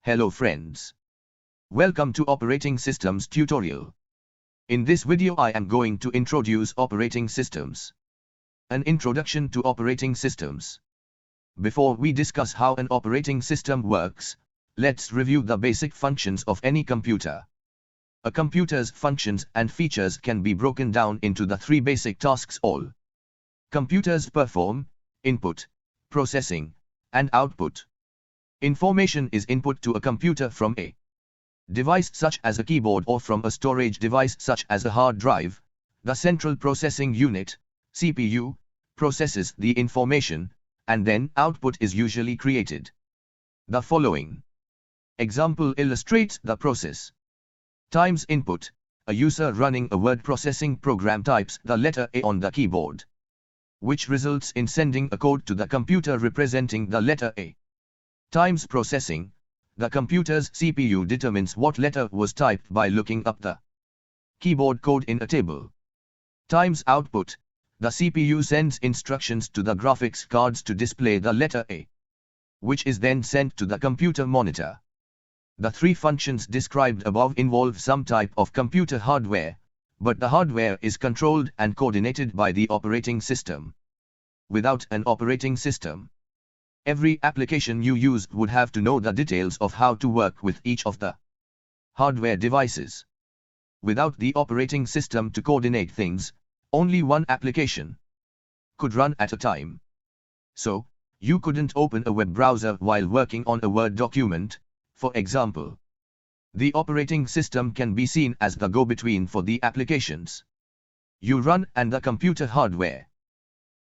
Hello friends. Welcome to Operating Systems tutorial. In this video I am going to introduce operating systems. An introduction to operating systems. Before we discuss how an operating system works, let's review the basic functions of any computer. A computer's functions and features can be broken down into the three basic tasks all computers perform: input, processing, and output. Information is input to a computer from a device such as a keyboard or from a storage device such as a hard drive. The central processing unit, CPU, processes the information, and then output is usually created. The following example illustrates the process. Times input: a user running a word processing program types the letter A on the keyboard, which results in sending a code to the computer representing the letter A. Times processing: the computer's CPU determines what letter was typed by looking up the keyboard code in a table. Times output: the CPU sends instructions to the graphics cards to display the letter A, which is then sent to the computer monitor. The three functions described above involve some type of computer hardware, but the hardware is controlled and coordinated by the operating system. Without an operating system, every application you use would have to know the details of how to work with each of the hardware devices. Without the operating system to coordinate things, only one application could run at a time. So, you couldn't open a web browser while working on a Word document, for example. The operating system can be seen as the go-between for the applications you run and the computer hardware.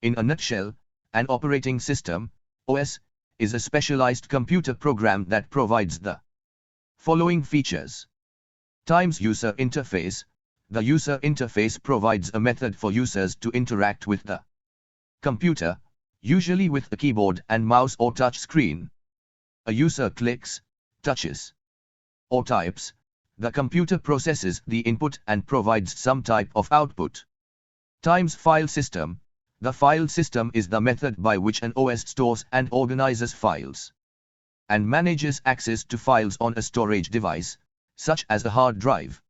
In a nutshell, an operating system, OS, is a specialized computer program that provides the following features. Times user interface: the user interface provides a method for users to interact with the computer, usually with a keyboard and mouse or touch screen. A user clicks, touches, or types, the computer processes the input and provides some type of output. Times file system: the file system is the method by which an OS stores and organizes files and manages access to files on a storage device, such as a hard drive.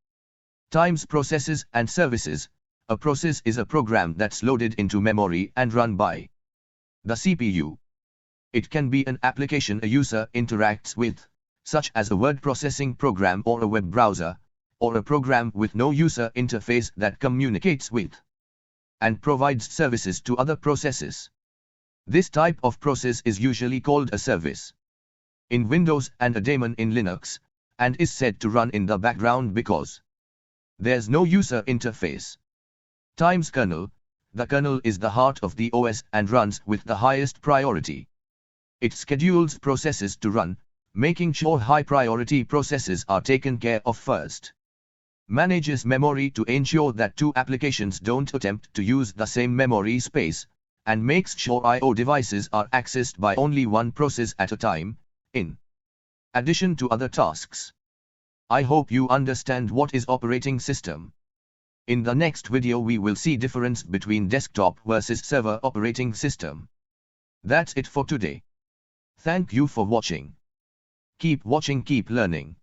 Times processes and services: a process is a program that's loaded into memory and run by the CPU. It can be an application a user interacts with, such as a word processing program or a web browser, or a program with no user interface that communicates with and provides services to other processes. This type of process is usually called a service in Windows and a daemon in Linux, and is said to run in the background because there's no user interface. Times kernel: the kernel is the heart of the OS and runs with the highest priority. It schedules processes to run, making sure high-priority processes are taken care of first. Manages memory to ensure that two applications don't attempt to use the same memory space, and makes sure I/O devices are accessed by only one process at a time, in addition to other tasks. I hope you understand what is operating system. In the next video we will see difference between desktop versus server operating system. That's it for today. Thank you for watching. Keep watching, keep learning.